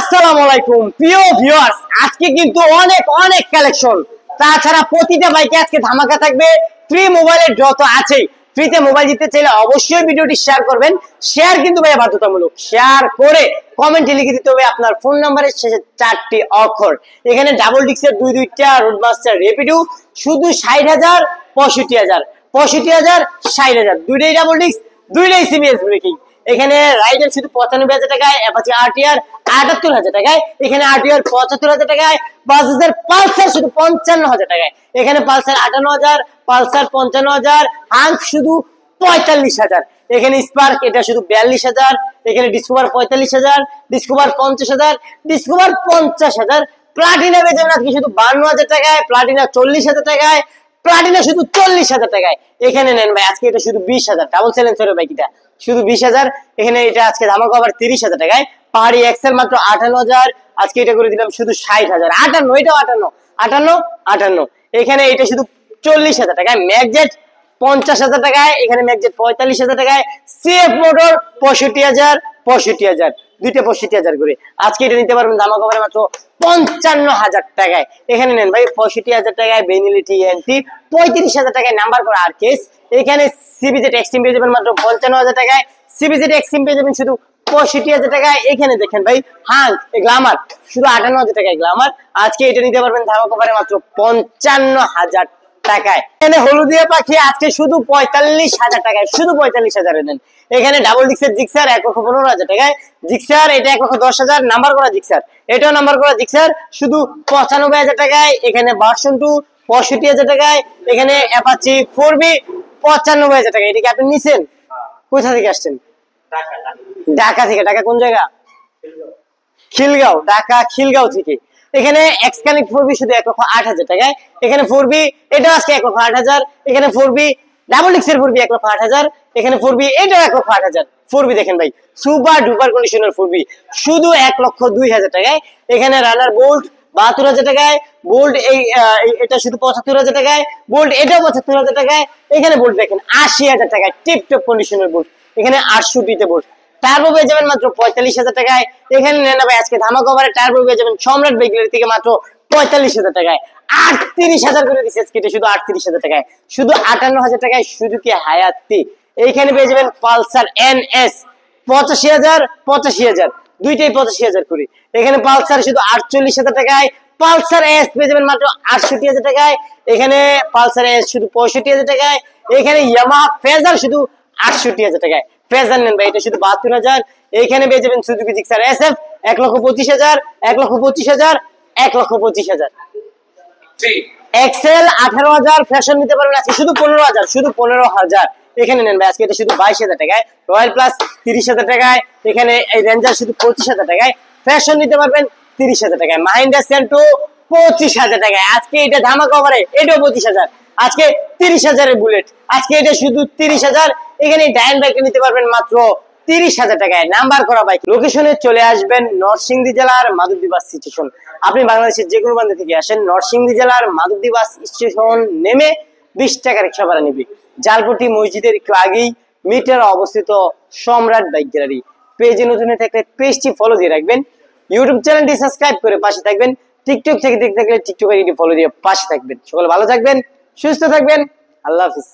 আসসালামু আলাইকুম প্রিয় ভিউয়ার্স, আজকে কিন্তু অনেক অনেক কালেকশন। তাছাড়া প্রতিটা বাইকে আজকে ধামাকা থাকবে, ফ্রি মোবাইলের ড্র তো আছেই। ফ্রিতে মোবাইল জিততে চাইলে অবশ্যই ভিডিওটি শেয়ার করবেন। শেয়ার কিন্তু ভাই বাধ্যতামূলক, শেয়ার করে কমেন্টে লিখে দিতে হবে আপনার ফোন নাম্বারের শেষে 4টি অক্ষর। এখানে ডাবল ডিক্সের দুইটা রোডমাস্টার রেপিডো শুধু 60,000, 65,000, 65,000, 60,000, দুইটাই ডাবল ডিক্স, দুইটাই সিবিএস ব্রেকিং। এখানে রাইডার শুধু 95,000 টাকায়, অ্যাপাচি আরটিআর 78,000 টাকায়, এখানে আরটিআর 75,000 টাকায়, বাজাজের পালসার শুধু 55,000 টাকায়, এখানে পালসার 58,000, পালসার 55,000, হাঙ্ক শুধু 45,000, এখানে স্পার্ক এটা শুধু 42,000, এখানে ডিসকভার 45,000, ডিসকভার 50,000, ডিসকভার 50,000, প্লাটিনা বেচে আজকে শুধু 52,000 টাকায়, প্লাটিনা 40,000 টাকায়, প্লাটিনা শুধু 40,000 টাকায়। এখানে নেন ভাই আজকে এটা শুধু 20,000, ডাবল সেলেন্সারের বাইক এটা শুধু 20,000। এখানে এটা আজকে ধামাকা আবার 30,000 টাকায়। পাহাড়ি এক্সেল মাত্র 58,000, আজকে এটা করে দিলাম শুধু 60,000। 58, এটাও 58। এখানে এটা শুধু 40,000 টাকায়। ম্যাকজেট 50,000 টাকায়, এখানে ম্যাকজেট 45,000 টাকায়। সিএফ মোটর 65,000, দুইটা 65,000 করে। আজকে এটা নিতে পারবেন ধামাকা আবার মাত্র 55,000 টাকায়। এখানে নেন ভাই 65,000 টাকায় বেনিলিটি এনটি, 35,000 টাকায় নাম্বার করা আর কেস। এখানে সিবিজেড এক্সট্রিম পেয়ে যাবেন মাত্র 55,000 টাকায়, সিবিজেড এক্সট্রিম পেয়ে যাবেন শুধু 65,000 টাকায়। এখানে দেখেন ভাই হাঙ্ক গ্লামার শুধু 58,000 টাকায় গ্লামার। আজকে এটা নিতে পারবেন ধামাকা আবার মাত্র 55,000 টাকায়। এখানে হলুদিয়া পাখি আজকে শুধু 45,000 টাকায়, শুধু 45,000 দেন। এখানে ডাবল ডিক্সের জিক্সার 1,15,000 টাকায়, জিক্সার এটা 1,10,000 নাম্বার করা জিক্সার, এটাও নাম্বার করা জিক্সার শুধু 95,000 টাকায়। এখানে ভার্সন 2 65,000 টাকায়, এখানে অ্যাপাচি 4B 95,000 টাকায়। এটা কি আপনি নিছেন? কোথা থেকে আসছেন? ঢাকা থেকে। ঢাকা কোন জায়গা? খিলগাঁও, ঢাকা খিলগাঁও থেকে। এখানে এক্স কানেক্ট 4B শুধু 1,08,000 টাকায়, এখানে 4B এটা আজকে 1,08,000, এখানে 4B ডাবল ডিক্সের 4B 1,08,000, এখানে 4B এটা 1,08,000। 4B দেখেন ভাই সুপার ডুপার কন্ডিশনার 4B শুধু 1,02,000 টাকায়। এখানে রানার বোল্ট 72,000 টাকায়, বোল্ট এটা শুধু 75,000 টাকায়, বোল্ট এটাও 75,000 টাকায়। এখানে বোল্ট দেখেন 80,000 টাকায়, টিপ টপ কন্ডিশনার বোল্ট। এখানে 800 বোল্ট। টার্বো পেয়ে যাবেন মাত্র 45,000 টাকায়। এখানে নেন ভাই আজকে ধামাকা অফারে টার্বো পেয়ে যাবেন সম্রাট বাইকের থেকে মাত্র 45,000 টাকায়। 38,000 করে দিচ্ছে আজকে এটা শুধু 38,000 টাকায়, শুধু 58,000 টাকায় সুজুকি হায়াতি। এইখানে পেয়ে যাবেন পালসার এনএস 85,000, দুইটাই 85,000 করে। এখানে পালসার শুধু 48,000 টাকায়, পালসার এস পেয়ে যাবেন মাত্র 68,000 টাকায়। এখানে পালসার এস শুধু 65,000 টাকায়। এখানে ইয়ামাহা ফেজার শুধু 68,000 টাকায়। ফেজার নেন ভাই এটা শুধু 72,000। এইখানে পেয়ে যাবেন Suzuki Gixxer SF 1,25,000, 1,25,000, 1,25,000। XL 18,000, Passion নিতে পারবেন আজকে শুধু 15,000, শুধু 15,000। এখানে নেন ভাই আজকে এটা শুধু 22,000 টাকায়। রয়্যাল প্লাস 30,000 টাকায়। এখানে এই রেঞ্জার শুধু 25,000 টাকায়। ফ্যাশন নিতে পারবেন 30,000 টাকায়। মাহিন্দ্রা সেন্ট্রো 25,000 টাকায়। আজকে এটা ধামাকা অফারে এটাও 25,000। আজকে 30,000 এর বুলেট, আজকে এটা শুধু 30,000। এখানে ডায়ন বাইকটা নিতে পারবেন মাত্র 30,000 টাকায়, নাম্বার করা বাইক। লোকেশনে চলে আসবেন নরসিংদী জেলার মাধবদী বাস স্টেশন। আপনি বাংলাদেশের যে কোনো প্রান্ত থেকে আসেন, নরসিংদী জেলার মাধবদী বাস স্টেশন নেমে 20 টাকা রিক্সা ভাড়া নিবে। জালপটি মসজিদের একটু আগেই মিটার অবস্থিত সম্রাট বাইক গ্যালারি। পেজে নতুন থাকলে পেজটি ফলো দিয়ে রাখবেন, ইউটিউব চ্যানেলটি সাবস্ক্রাইব করে পাশে থাকবেন, টিকটক থেকে দেখতে থাকলে টিকটক আইডি ফলো দিয়ে পাশে থাকবেন। সকলে ভালো থাকবেন, সুস্থ থাকবেন, আল্লাহ হাফিজ।